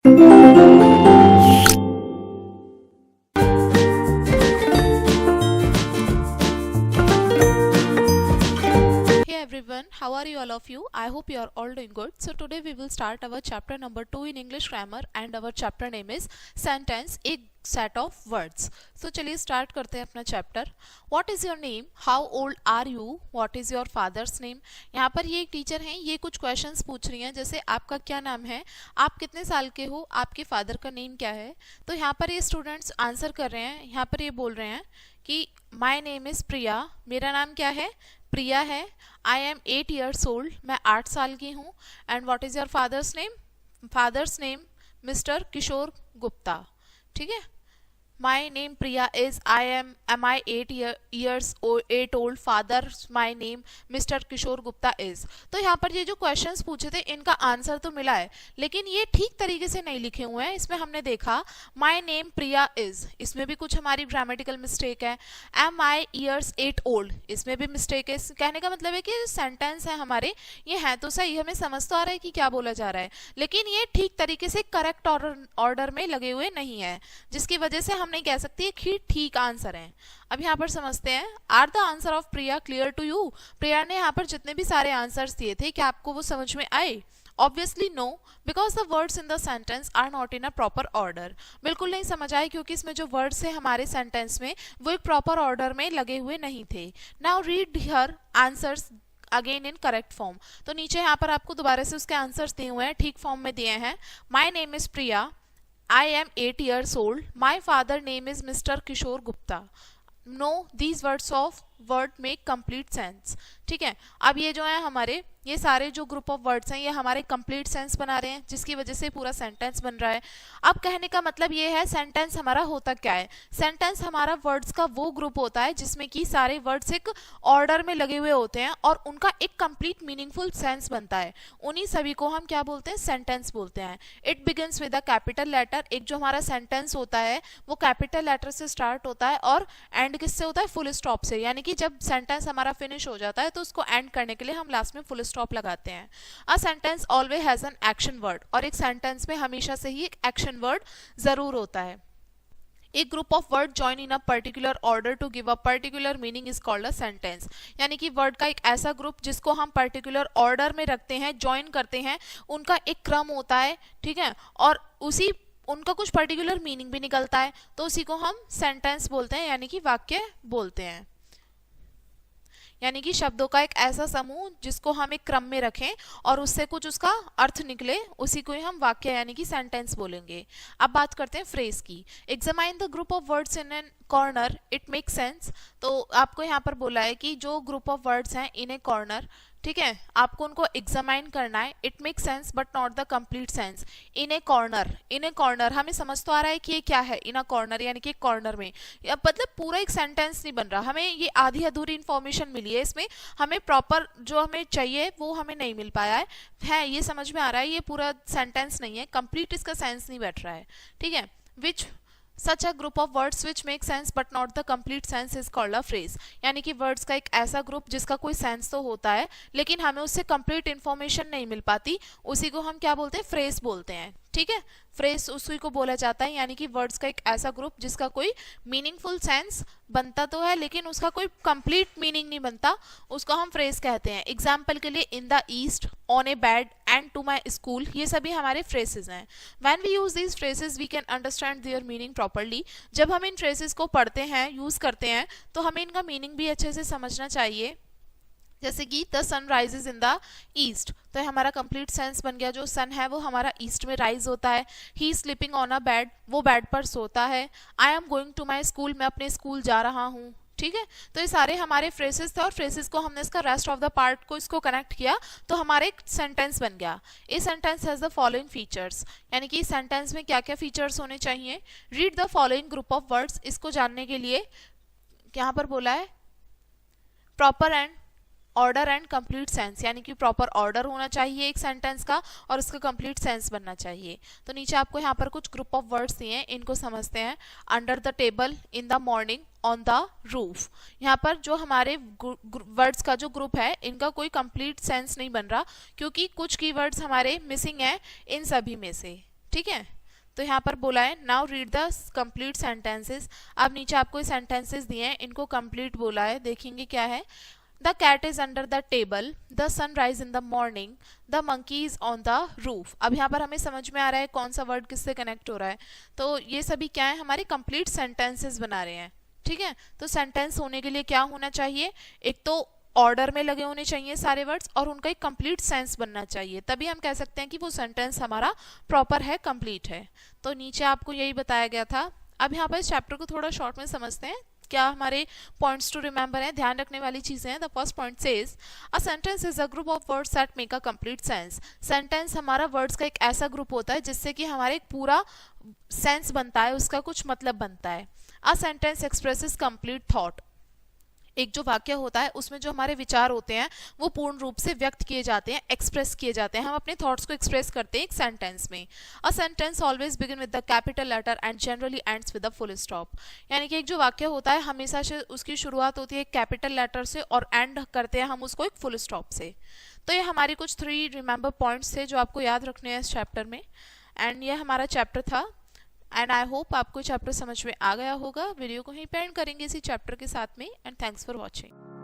Everyone, how are you all of you? I hope you are all doing good. So today we will start our chapter number 2 in English grammar and our chapter name is sentence, a set of words. So चलिए start करते हैं अपना chapter. What is your name? How old are you? What is your father's name? यहाँ पर ये एक teacher हैं, ये कुछ questions पूछ रही हैं, जैसे आपका क्या नाम है, आप कितने साल के हो, आपके फादर का नेम क्या है. तो यहाँ पर ये स्टूडेंट्स आंसर कर रहे हैं. यहाँ पर ये बोल रहे हैं कि माई नेम इज़ प्रिया, मेरा नाम क्या है, प्रिया है. आई एम 8 years old, मैं 8 साल की हूँ. And what is your father's name, father's name mister Kishore Gupta. ठीक है. My name Priya is am I 8 years 8 old, father my name mister Kishore Gupta is. तो यहाँ पर ये जो क्वेश्चंस पूछे थे इनका आंसर तो मिला है, लेकिन ये ठीक तरीके से नहीं लिखे हुए हैं. इसमें हमने देखा माई नेम प्रिया इज, इसमें भी कुछ हमारी ग्रामेटिकल मिस्टेक है. एम आई years 8 old, इसमें भी मिस्टेक है. कहने का मतलब है कि सेंटेंस है हमारे, ये है तो सही, हमें समझ तो आ रहा है कि क्या बोला जा रहा है, लेकिन ये ठीक तरीके से करेक्ट ऑर्डर में लगे हुए नहीं है, जिसकी वजह से हम नहीं कह सकती कि ठीक आंसर है. अब यहाँ पर समझते हैं. Are the answer of Priya clear to you? Priya ने यहाँ पर जितने भी सारे आंसर्स दिए थे, क्या आपको वो समझ में आए? Obviously no, because the words in the sentence are not in a proper order. बिल्कुल नहीं समझ आए, क्योंकि इसमें जो वर्ड्स है हमारे सेंटेंस में वो एक प्रॉपर ऑर्डर में लगे हुए नहीं थे. Now read here answers again in correct form. तो नीचे यहाँ पर आपको दोबारा से उसके आंसर्स दिए हुए हैं, ठीक फॉर्म में दिए हैं. My name is Priya, I am 8 years old. My father name is Mr. Kishore Gupta. No, these words of word make complete sense. ठीक है. अब ये जो है हमारे, ये सारे जो ग्रुप ऑफ वर्ड्स हैं ये हमारे कंप्लीट सेंस बना रहे हैं, जिसकी वजह से पूरा सेंटेंस बन रहा है. अब कहने का मतलब ये है, सेंटेंस हमारा होता क्या है? सेंटेंस हमारा वर्ड्स का वो ग्रुप होता है जिसमें कि सारे वर्ड्स एक ऑर्डर में लगे हुए होते हैं और उनका एक कंप्लीट मीनिंगफुल सेंस बनता है. उन्हीं सभी को हम क्या बोलते हैं? सेंटेंस बोलते हैं. It begins with a capital letter. एक जो हमारा सेंटेंस होता है वो कैपिटल लेटर से स्टार्ट होता है और एंड किससे होता है? फुल स्टॉप से. यानी कि जब सेंटेंस हमारा फिनिश हो जाता है तो उसको एंड करने के लिए हम लास्ट में फुल स्टॉप लगाते हैं. अ sentence always has an action word, और एक सेंटेंस में हमेशा से ही एक एक्शन वर्ड जरूर होता है. एक group of word join in a particular order to give a particular meaning is called a sentence. यानी कि वर्ड का एक ऐसा ग्रुप जिसको हम पर्टिकुलर ऑर्डर में रखते हैं, ज्वाइन करते हैं, उनका एक क्रम होता है. ठीक है. और उसी उनका कुछ पर्टिकुलर मीनिंग भी निकलता है, तो उसी को हम सेंटेंस बोलते हैं, यानी कि वाक्य बोलते हैं. यानी कि शब्दों का एक ऐसा समूह जिसको हम एक क्रम में रखें और उससे कुछ उसका अर्थ निकले, उसी को ही हम वाक्य यानी कि सेंटेंस बोलेंगे. अब बात करते हैं फ्रेज की. Examine the group of words in an corner, it make sense. तो आपको यहाँ पर बोला है कि जो ग्रुप ऑफ वर्ड्स हैं इन ए कॉर्नर, ठीक है, आपको उनको एग्जामाइन करना है. It make sense but not the complete sense. In A corner, in A corner हमें समझ तो आ रहा है कि ये क्या है. इन अ कॉर्नर यानी कि कॉर्नर में, मतलब पूरा एक सेंटेंस नहीं बन रहा, हमें ये आधी अधूरी इन्फॉर्मेशन मिली है. इसमें हमें प्रॉपर जो हमें चाहिए वो हमें नहीं मिल पाया है. ये समझ में आ रहा है, ये पूरा सेंटेंस नहीं है, कंप्लीट इसका सेंस नहीं बैठ रहा है. ठीक है. विच Such a group of words which make sense but not the complete sense is called a phrase. यानी कि वर्ड्स का एक ऐसा ग्रुप जिसका कोई सेंस तो होता है लेकिन हमें उससे कंप्लीट इन्फॉर्मेशन नहीं मिल पाती, उसी को हम क्या बोलते हैं? फ्रेज बोलते हैं. ठीक है. फ्रेज उसी को बोला जाता है, यानी कि वर्ड्स का एक ऐसा ग्रुप जिसका कोई मीनिंगफुल सेंस बनता तो है लेकिन उसका कोई कंप्लीट मीनिंग नहीं बनता, उसको हम फ्रेज कहते हैं. एग्जाम्पल के लिए in the east, on a bed and to my school, ये सभी हमारे फ्रेजेस हैं. When we use these phrases we can understand their meaning properly. जब हम इन फ्रेजेस को पढ़ते हैं, यूज करते हैं, तो हमें इनका मीनिंग भी अच्छे से समझना चाहिए. जैसे कि the sun rises in the east, तो हमारा कंप्लीट सेंस बन गया, जो सन है वो हमारा ईस्ट में राइज होता है. He sleeping on a bed, वो बेड पर सोता है. I am going to my school, मैं अपने स्कूल जा रहा हूँ. ठीक है. तो ये सारे हमारे फ्रेजेस थे और फ्रेजेस को हमने इसका रेस्ट ऑफ द पार्ट को इसको कनेक्ट किया तो हमारे एक सेंटेंस बन गया. A sentence has the following features, यानी कि सेंटेंस में क्या क्या फीचर्स होने चाहिए. Read the following group of words. इसको जानने के लिए यहाँ पर बोला है proper and order and complete sense, यानी कि प्रॉपर ऑर्डर होना चाहिए एक सेंटेंस का और उसका कंप्लीट सेंस बनना चाहिए. तो नीचे आपको यहाँ पर कुछ ग्रुप ऑफ वर्ड्स दिए हैं, इनको समझते हैं. Under the table, in the morning, on the roof. यहाँ पर जो हमारे वर्ड्स का जो ग्रुप है इनका कोई कंप्लीट सेंस नहीं बन रहा, क्योंकि कुछ कीवर्ड्स हमारे मिसिंग है इन सभी में से. ठीक है। तो यहाँ पर बोला है now read the complete sentences. अब नीचे आपको सेंटेंसेस दिए हैं, इनको कंप्लीट बोला है, देखेंगे क्या है। The cat is under the table, the sun rise in the morning, the monkey is on the roof. अब यहाँ पर हमें समझ में आ रहा है कौन सा वर्ड किससे कनेक्ट हो रहा है। तो ये सभी क्या है, हमारे कंप्लीट सेंटेंसेस बना रहे हैं। ठीक है, तो सेंटेंस होने के लिए क्या होना चाहिए, एक तो ऑर्डर में लगे होने चाहिए सारे वर्ड्स और उनका एक कंप्लीट सेंस बनना चाहिए, तभी हम कह सकते हैं कि वो सेंटेंस हमारा प्रॉपर है, कंप्लीट है। तो नीचे आपको यही बताया गया था। अब यहाँ पर इस चैप्टर को थोड़ा शॉर्ट में समझते हैं, क्या हमारे पॉइंट्स टू रिमेंबर हैं, ध्यान रखने वाली चीजें हैं। The first point says a sentence is a group of words that make a complete sense. Sentence हमारा वर्ड्स का एक ऐसा ग्रुप होता है जिससे कि हमारे एक पूरा सेंस बनता है, उसका कुछ मतलब बनता है। A sentence expresses complete thought. एक जो वाक्य होता है उसमें जो हमारे विचार होते हैं वो पूर्ण रूप से व्यक्त किए जाते हैं, एक्सप्रेस किए जाते हैं, हम अपने थॉट्स को एक्सप्रेस करते हैं एक सेंटेंस में। A sentence always begin with the capital letter and generally ends with the full stop. यानी कि एक जो वाक्य होता है हमेशा से उसकी शुरुआत होती है एक कैपिटल लेटर से और एंड करते हैं हम उसको एक फुल स्टॉप से। तो ये हमारे कुछ 3 रिमेंबर पॉइंट्स थे जो आपको याद रखने हैं इस चैप्टर में। एंड ये हमारा चैप्टर था एंड आई होप आपको चैप्टर समझ में आ गया होगा। वीडियो को ही पेंड करेंगे इसी चैप्टर के साथ में। And thanks for watching.